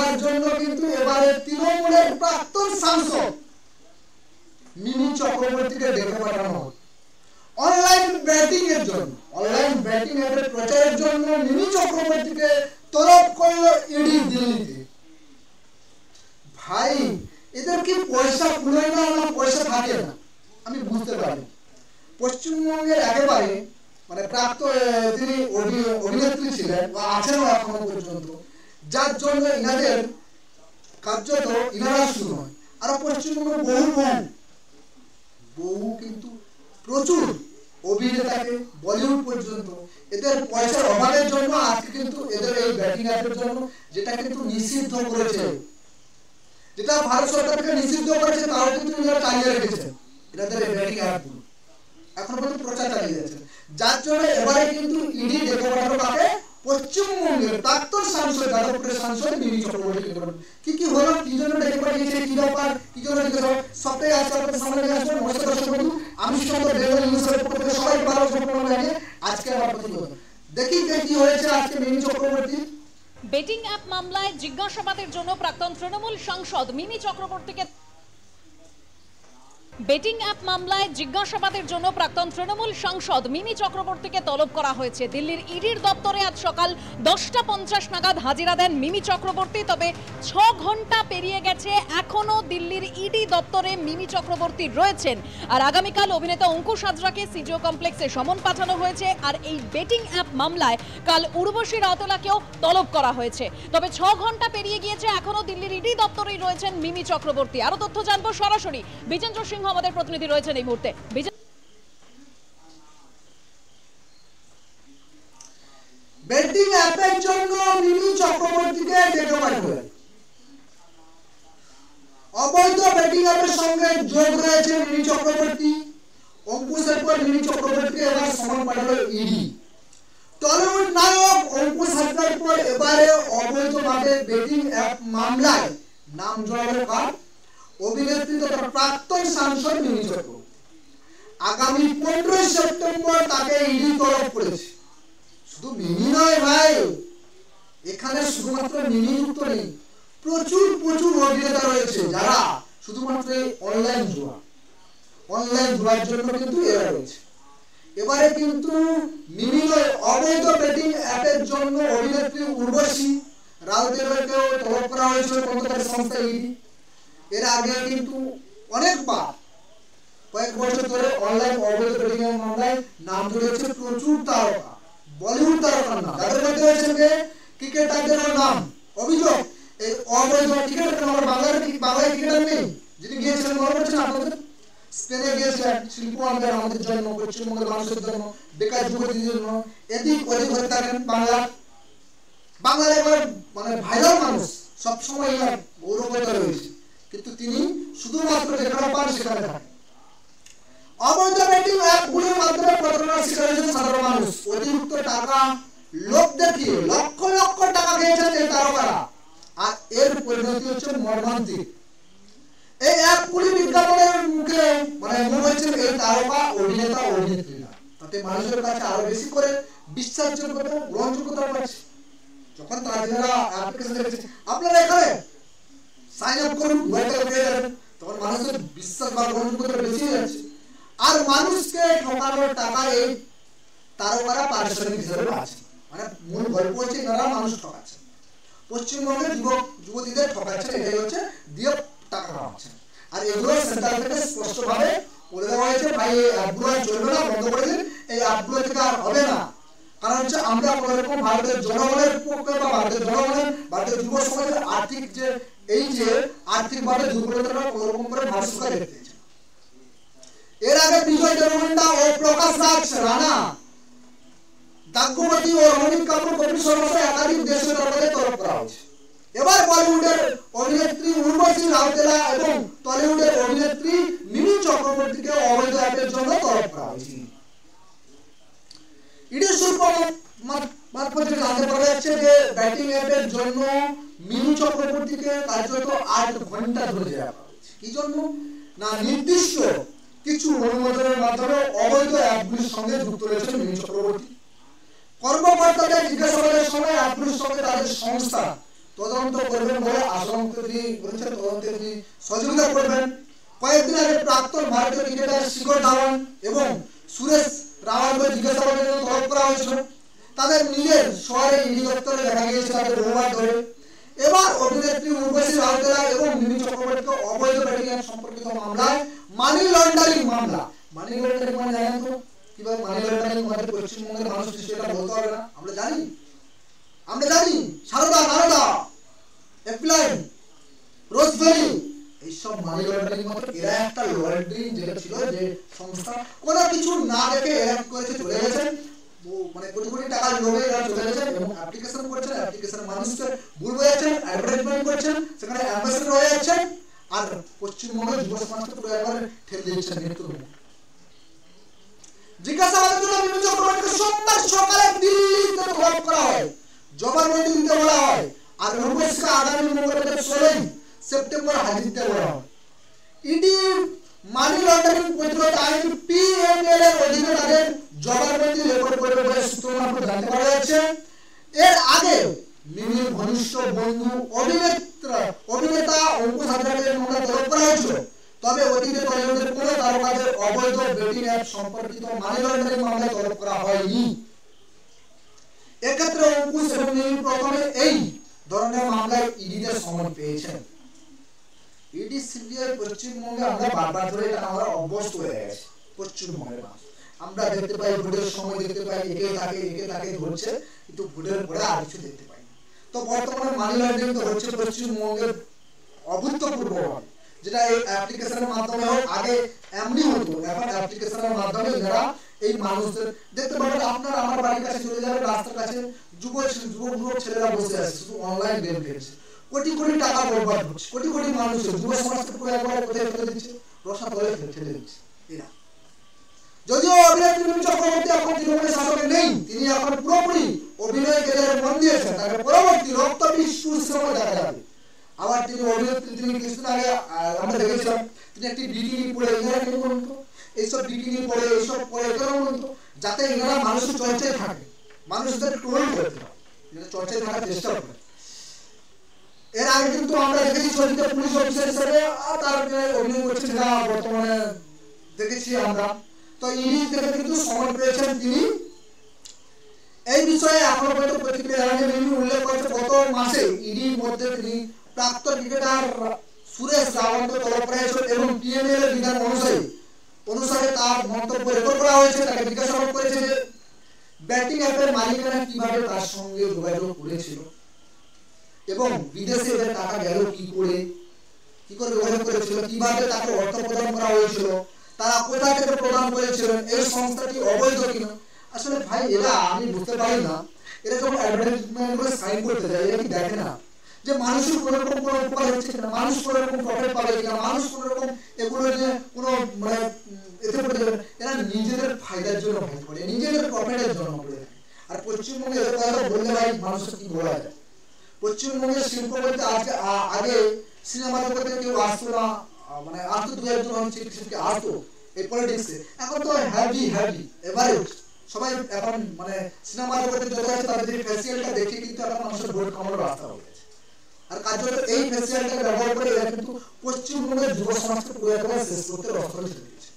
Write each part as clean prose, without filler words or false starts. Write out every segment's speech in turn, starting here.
ধরার জন্য কিন্তু এবারে তৃণমূলের প্রাক্তন সাংসদ মিমি চক্রবর্তীকে ডেকে পাঠানো হলো অনলাইন ব্যাটিং এর জন্য। অনলাইন ব্যাটিং এর প্রচারের জন্য মিমি চক্রবর্তীকে তলব করলো ইডি দিল্লিতে। ভাই এদের কি পয়সা কুলোয় না, পয়সা থাকে না, আমি বুঝতে পারি। পশ্চিমবঙ্গের একেবারে মানে তিনি অভিনেত্রী ছিলেন বা আছেন এখনো পর্যন্ত, যার জন্য ইনাদের কার্যত ইনারা শুরু হয়। আর পশ্চিমবঙ্গের বহু কিন্তু প্রচুর অভিনেতাকে বলিউড পর্যন্ত এদের পয়সার অভাবের জন্য আজকে কিন্তু এদের এই ব্যাটিং অ্যাপের জন্য যেটা কিন্তু নিষিদ্ধ করেছে, যেটা ভারত সরকার থেকে নিষিদ্ধ করেছে, তাও কিন্তু এরা চালিয়ে রেখেছে এনাদের এই ব্যাটিং অ্যাপগুলো এখন পর্যন্ত প্রচার চালিয়ে যাচ্ছে। যার জন্য এবারে কিন্তু ইডি ডেকে পাঠালো কাকে? পশ্চিমবঙ্গের প্রাক্তন সাংসদ যাদবপুরের সাংসদ মিমি চক্রবর্তী। কি হলো, কি জন্য ডেকে পাঠিয়েছে, কি ব্যাপার, কি জন্য ডেকে পাঠালো, সবটাই আজকে আপনাদের সামনে নিয়ে আসবো। নমস্কার দর্শক বন্ধু, আমি সুন্দর বেঙ্গল নিউজের পক্ষ থেকে সবাই ভালো সম্পূর্ণ জানিয়ে আজকে আমার প্রতিবেদন দেখি কি হয়েছে আজকে মিমি চক্রবর্তী। বেটিং অ্যাপ মামলায় জিজ্ঞাসাবাদের জন্য প্রাক্তন তৃণমূল সাংসদ মিমি চক্রবর্তীকে বেটিং অ্যাপ মামলায় জিজ্ঞাসাবাদের জন্য প্রাক্তন তৃণমূল সাংসদ মিমি চক্রবর্তীকে তলব করা হয়েছে। দিল্লির ইডির দপ্তরে আজ সকাল 10:50 নাগাদ হাজিরা দেন মিমি চক্রবর্তী। তবে 6 ঘন্টা পেরিয়ে গেছে, এখনো দিল্লির ইডি দপ্তরে মিমি চক্রবর্তী রয়েছেন। আর আগামীকাল অভিনেতা অঙ্কুশ হাজরাকে সিজিও কমপ্লেক্সে সমন পাঠানো হয়েছে। আর এই বেটিং অ্যাপ মামলায় কাল উর্বশী রাউতলাকেও তলব করা হয়েছে। তবে 6 ঘন্টা পেরিয়ে গিয়েছে, এখনো দিল্লির ইডি দপ্তরেই রয়েছেন মিমি চক্রবর্তী। আরো তথ্য জানবো সরাসরি বিজেন্দ্র সিংহ আমাদের প্রতিনিধি রয়েছেন এই মুহূর্তে। বেটিং অ্যাপের জন্য মিমি চক্রবর্তীকে ডেকে পাঠালো। অবৈধ বেটিং অ্যাপের সঙ্গে যোগ রয়েছে মিমি চক্রবর্তী। অঙ্কুশের পর মিমি চক্রবর্তীকে এবার সমন পাঠালো ইডি। টলিউড নায়ক অঙ্কুশ হাজরার পর এবারে অবৈধভাবে বেটিং অ্যাপ মামলায় নাম জড়ালো কার? অভিনেত্রী তথা প্রাক্তন সাংসদ মিমি চক্রবর্তী। আগামী 15 সেপ্টেম্বর তাকে ইডি তলব করেছে। শুধু মিমি নয় ভাই, এখানে শুধুমাত্র মিমি যুক্ত নেই, প্রচুর অভিনেতা রয়েছে যারা শুধুমাত্র অনলাইন জুয়ার জন্য কিন্তু এরা রয়েছে। এবারে কিন্তু মিমি অবৈধ বেটিং অ্যাপের জন্য অভিনেত্রী উর্বশী রাউতলাকেও তলব করা হয়েছে তদন্তকারী সংস্থা ইডি। এর আগে কিন্তু অনেকবার কয়েক বছর ধরে অনলাইন অবৈধ বেটিং এর মামলায় নাম জড়িয়েছে প্রচুর তারকা, বলিউড তারকার নাম, যাদের মধ্যে রয়েছে ক্রিকেটারদের নাম। অভিযোগ এই অবৈধ ক্রিকেটার আমার বাংলায় ক্রিকেটার নেই, যিনি গিয়েছিলেন মনে করছেন আপনাদের, স্পেনে গিয়েছিলেন শিল্প আমাদের জন্য, পশ্চিমবঙ্গের মানুষের জন্য, বেকার যুবতীদের জন্য, এদিক ওদিক হয়ে থাকেন বাংলার এবার মানে ভাইরাল মানুষ, সবসময় গৌরবতা রয়েছে, কিন্তু তিনি শুধুমাত্র যেখানে পান সেখানে থাকেন। অবৈধ বেটিং অ্যাপগুলোর মাধ্যমে প্রতারণার শিকার হয়েছে সাধারণ মানুষ। অতিরিক্ত টাকা লোক দেখিয়ে লক্ষ টাকা খেয়েছেন এই তারকারা, আর এর পরিণতি হচ্ছে মর্মান্তিক। এই অ্যাপগুলি বিজ্ঞাপনের মুখে মানে মনে হচ্ছে এই তারকা অভিনেত্রীরা, তাতে মানুষের কাছে আরো বেশি করে বিশ্বাসযোগ্যতা গ্রহণযোগ্যতা পাচ্ছে। যখন তারা অ্যাপ্লিকেশন দেখেছে আপনারা এখানে সাইন আপ করুন, তখন মানুষের বিশ্বাস বা গ্রহণযোগ্যতা বেশি যাচ্ছে। আর মানুষকে ঠকানোর টাকা এই তারকারা পারিশ্রমিক হিসেবে পাচ্ছে। মানে মূল গল্প হচ্ছে এনারা মানুষ ঠকাচ্ছে, পশ্চিমবঙ্গের যুবতীদের ঠকাচ্ছে, এটাই হচ্ছে দিয়ে টাকা পাচ্ছে। আর এগুলো সেন্ট্রাল থেকে স্পষ্টভাবে বলে দেওয়া হয়েছে, ভাই এই অ্যাপগুলো চলবে না, বন্ধ করে দিন, এই অ্যাপগুলো থেকে আর হবে না। কারণ হচ্ছে আমরা কোনো রকম ভারতের জনগণের পক্ষে বা ভারতের যুব সমাজের আর্থিকভাবে দুর্বলতা কোনো রকম করে ভারত সরকার দেখতে চায়। এর আগে বিজয় দেবরকোন্ডা ও প্রকাশ রাজ রানা, দাগ্গমতি ও রণবীর কাপুর কপিল শর্মা সহ একাধিক দেশের তরফে তলব করা হয়েছে। এবার বলিউডের অভিনেত্রী উর্বশী রাউতেলা এবং টলিউডের অভিনেত্রী মিমি চক্রবর্তীকে অবৈধ অ্যাপের জন্য তলব করা হয়েছে। ইডি সূত্র মারফত জানতে পারা যাচ্ছে যে ব্যাটিং অ্যাপের জন্য মিমি চক্রবর্তীকে কার্যত 8 ঘন্টা ধরে রাখা হয়েছে। কি জন্য না, নির্দিষ্ট কিছু অনুমোদনের মাধ্যমে অবৈধ অ্যাপগুলির সঙ্গে যুক্ত রয়েছে মিমি চক্রবর্তী। কর্মকর্তাদের জিজ্ঞাসাবাদের সময় অ্যাপগুলির সঙ্গে তাদের সংস্থা তদন্ত করবেন বলে আশঙ্কা তিনি বলেছেন, তদন্তে তিনি সহযোগিতা করবেন। কয়েকদিন আগে প্রাক্তন ভারতীয় ক্রিকেটার শিখর ধাওয়ান এবং সুরেশ রাওয়ালকে জিজ্ঞাসাবাদের জন্য তলব করা হয়েছিল। তাদের নিজের শহরে ইডি দপ্তরে দেখা গিয়েছে তাদের রোববার ধরে। এবার অভিনেত্রী উর্বশী রাউতেলা এবং মিমি চক্রবর্তীকে অবৈধ ব্যাটিং অ্যাপ সম্পর্কিত মামলায় মানি লন্ডারিং মামলা। মানি লন্ডারিং মানে জানেন তো কিভাবে মানি লন্ডারিং আমাদের পশ্চিমবঙ্গের মানুষ সেটা বলতে হবে না, আমরা জানি সারদা নারদা এপ্লাইন রোজভ্যালি এইসব মানি লন্ডারিং মতো এরা একটা লন্ডারিং যেটা ছিল যে সংস্থা কোনো কিছু না দেখে এরা করেছে চলে গেছেন, মানে কোটি কোটি টাকার লোভে এরা চলে গেছেন এবং অ্যাপ্লিকেশন করছেন, অ্যাপ্লিকেশন মানুষকে ভুল বোঝাচ্ছেন, অ্যাডভার্টাইজমেন্ট করছেন, সেখানে অ্যাম্বাসেডর হয়ে যাচ্ছেন আর পশ্চিমবঙ্গের যুব সমাজকে পুরো একবার ঠেলে দিচ্ছেন মৃত্যুর মুখে। জিজ্ঞাসাবাদের জন্য মিমি চক্রবর্তীকে সোমবার সকালে দিল্লিতে তলব করা হয়, জবানবন্দি দিতে বলা হয় আর উর্বশীকে আগামী মঙ্গলবার 16 সেপ্টেম্বর হাজির দিতে বলা হয়। ইডি মানি লন্ডারিং প্রতিরোধ আইন পিএমএল এর অধীনে তাদের জবানবন্দি রেকর্ড করবে বলে সূত্র মারফত জানতে পারা যাচ্ছে। এর আগে মিমির ঘনিষ্ঠ বন্ধু অভিনেতা অঙ্কুশ হাজরাকে মামলা তলব করা হয়েছিল, তবে অতীতে টলিউডের কোনো তারকাদের অবৈধ বেটিং অ্যাপ সম্পর্কিত মানি লন্ডারিং মামলায় তলব করা হয়নি। এক্ষেত্রে অঙ্কুশ এবং মিমি প্রথমে এই ধরনের মামলায় ইডিতে সমন পেয়েছেন। ইডি সিবিআই পশ্চিমবঙ্গে আমরা বারবার ধরে এটা আমরা অভ্যস্ত হয়ে গেছে। পশ্চিমবঙ্গের মানুষ আমরা দেখতে পাই ভোটের সময় দেখতে পাই একে থাকে ধরছে, কিন্তু ভোটের পরে আর কিছু দেখতে পাই না। তো বর্তমানে মানি লন্ডারিং তো হচ্ছে পশ্চিমবঙ্গের অভূতপূর্ব, যেটা এই অ্যাপ্লিকেশনের মাধ্যমে হোক, আগে এমনি হতো, এখন অ্যাপ্লিকেশনের মাধ্যমে এরা এই মানুষদের দেখতে পাবেন। আপনার আমার বাড়ির কাছে চলে যাবেন, রাস্তার কাছে যুবক ছেলেরা বসে আছে শুধু অনলাইন গেম খেলছে, কোটি কোটি টাকা বরবাদ হচ্ছে, কোটি কোটি মানুষের যুব সমাজকে পুরো একবার কোথায় ফেলে দিচ্ছে, রসাতলে ঠেলে দিচ্ছে এরা। যদিও অভিনেত্রী মিমি চক্রবর্তী এখন তৃণমূলের শাসকে নেই, তিনি এখন পুরোপুরি অভিনয় ক্যারিয়ারে মন দিয়েছেন, তাকে পরবর্তী রক্তবিশ্ব সময় দেখা যাবে। আবার তিনি অভিনেত্রী, তিনি কিছুদিন আগে আমরা দেখেছিলাম তিনি একটি বিকিনি পরে, এনারা কেন বলুন তো এইসব বিকিনি পরে এইসব পরে কেন বলুন তো, যাতে এনারা মানুষের চর্চায় থাকে, মানুষদের টোল করতে হয়, চর্চায় থাকার চেষ্টা করে। এর আগে কিন্তু আমরা দেখেছি ছবিতে পুলিশ অফিসার হিসেবে তার অভিনয় করছে, যেটা বর্তমানে দেখেছি আমরা। তো ইডি থেকে কিন্তু সমন পেয়েছেন তিনি। এই বিষয়ে এখনো পর্যন্ত প্রতিক্রিয়া জানানো মিমি উল্লেখ করেছে গত মাসে ইডির মধ্যে তিনি প্রাক্তন ক্রিকেটার সুরেশ রাওয়ালকে তলব করা হয়েছিল এবং পিএমএল এর বিধান অনুসারে তার মন্তব্য রেকর্ড করা হয়েছে। তাকে জিজ্ঞাসাবাদ করেছে যে ব্যাটিং অ্যাপের মালিকেরা কিভাবে তার সঙ্গে যোগাযোগ করেছিল এবং বিদেশে এদের টাকা গেল কি করে যোগাযোগ করেছিল, কিভাবে তাকে অর্থ প্রদান করা হয়েছিল, তারা কোথা থেকে প্রদান করেছিলেন, এই সংস্থাটি অবৈধ কিনা। আসলে ভাই এরা আমি বুঝতে পারি না, এরা যখন অ্যাডভার্টাইজমেন্ট করে সাইন করতে যায় এরা কি দেখে না যে মানুষের কোনো রকম কোনো উপকার হচ্ছে কিনা, মানুষ কোনো রকম প্রফিট পাবে কিনা, মানুষ কোনো রকম এগুলো যে কোনো মানে এতে পড়ে যাবে। এরা নিজেদের ফায়দার জন্য ভাই করে, নিজেদের প্রফিটের জন্য করে। আর পশ্চিমবঙ্গে এর কথা বললে ভাই মানুষের কি বলা যায়। পশ্চিমবঙ্গের শিল্প বলতে আগে সিনেমা জগতে কেউ আসতো না, মানে আসতো দু একজন আসতো এই পলিটিক্সে, এখন তো হ্যাভি এবারে সবাই এখন মানে সিনেমা জগতে যত আছে তাদের যে ফেসিয়ালটা দেখে কিন্তু এখন মানুষের ভোট কামানোর রাস্তা হয়ে গেছে। আর কার্যত এই ফেসিয়ালটাকে ব্যবহার করে এরা কিন্তু পশ্চিমবঙ্গের যুব সমাজকে পুরো একেবারে শেষ করতে রসতলে ছেড়ে দিয়েছে।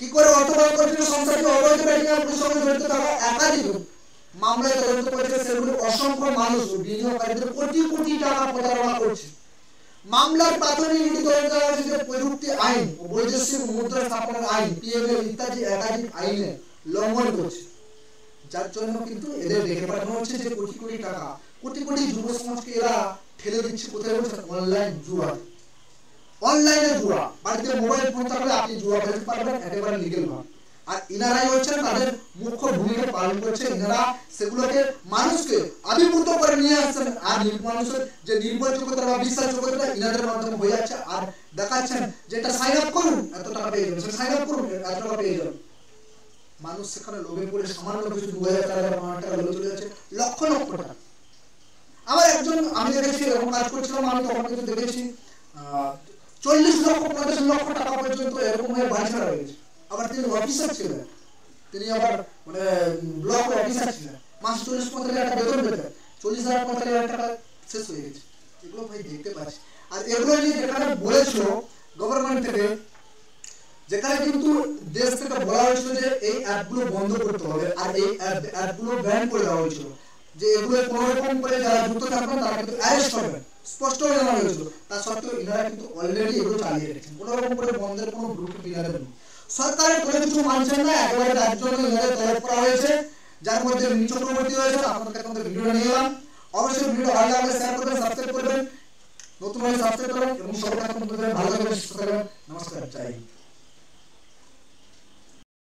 কি করে অর্থ ব্যয় করেছিল সংস্থাটি অবৈধ ব্যাটিং এর সঙ্গে জড়িত থাকা একাধিক মামলায় তদন্ত করেছে, সেগুলো অসংখ্য মানুষ ও বিনিয়োগকারীদের কোটি কোটি টাকা প্রতারণা করছে। মামলার প্রাথমিক ইডি তদন্ত হয়েছে যে প্রযুক্তি আইন ও বৈদেশিক মুদ্রা স্থাপনের আইন পিএমএল ইত্যাদি একাধিক আইনে লঙ্ঘন করছে, যার জন্য কিন্তু এদের রেখে পাঠানো হচ্ছে যে কোটি কোটি টাকা, কোটি কোটি যুব সমাজকে এরা ঠেলে দিচ্ছে কোথায় বলছে অনলাইনে জুয়া। বাড়িতে মোবাইল ফোন থাকলে আপনি জুয়া খেলতে পারবেন একেবারে লিগ্যাল ভাবে। আর ইনারাই হচ্ছেন তাদের মুখ্য ভূমিকা পালন করছে, ইনারা সেগুলোকে মানুষকে আবির্ভূত করে নিয়ে আসছেন। আর মানুষের যে নির্ভরযোগ্যতা বা বিশ্বাসযোগ্যতা ইনাদের মাধ্যমে হয়ে যাচ্ছে, আর দেখাচ্ছেন যে এটা সাইন আপ করুন এত টাকা পেয়ে যাবেন, সাইন আপ করুন এত টাকা পেয়ে যাবেন। মানুষ সেখানে লোভে পড়ে সামান্য কিছু 2000 টাকা 5000 টাকা লোভে চলে যাচ্ছে লক্ষ লক্ষ টাকা। আমার একজন আমি দেখেছি এরকম কাজ করছিলাম, আমি তখন কিন্তু দেখেছি 40 লক্ষ 50 লক্ষ টাকা পর্যন্ত এরকম হয়ে বাড়ি ছাড়া হয়ে গেছে। আবার তিনি অফিসার ছিলেন, তিনি আবার মানে ব্লক অফিসার ছিলেন, মাস 40-45 টাকা বেতন পেতেন, 40,000 45,000 টাকা শেষ হয়ে গেছে। এগুলো ভাই দেখতে পাচ্ছি। আর এগুলো নিয়ে যেখানে বলেছিল গভর্নমেন্ট থেকে, যেখানে কিন্তু দেশ থেকে বলা হয়েছিল যে এই অ্যাপগুলো বন্ধ করতে হবে আর এই অ্যাপগুলো ব্যান করে দেওয়া হয়েছিল, যে এগুলো কোনো রকম করে যারা যুক্ত থাকবেন তারা কিন্তু অ্যারেস্ট হবেন, স্পষ্ট হয়ে জানানো হয়েছিল। তা সত্ত্বেও ইনারা কিন্তু অলরেডি এগুলো চালিয়ে রেখেছেন, কোনো রকম করে বন্ধের কোনো ব্লুটুথ ইনারা নেই। সরকারের কোনো কিছু মানছেন না, একেবারে তার জন্য ইনাদের তলব করা হয়েছে, যার মধ্যে মিমি চক্রবর্তী রয়েছে। আপনাদের কাছে ভিডিও নিয়ে এলাম, অবশ্যই ভিডিও ভালো লাগলে শেয়ার করবেন, সাবস্ক্রাইব করবেন, নতুন হলে সাবস্ক্রাইব করবেন এবং সবার কাছে ভালো থাকবেন, সুস্থ থাকবেন। নমস্কার, জয় হিন্দ।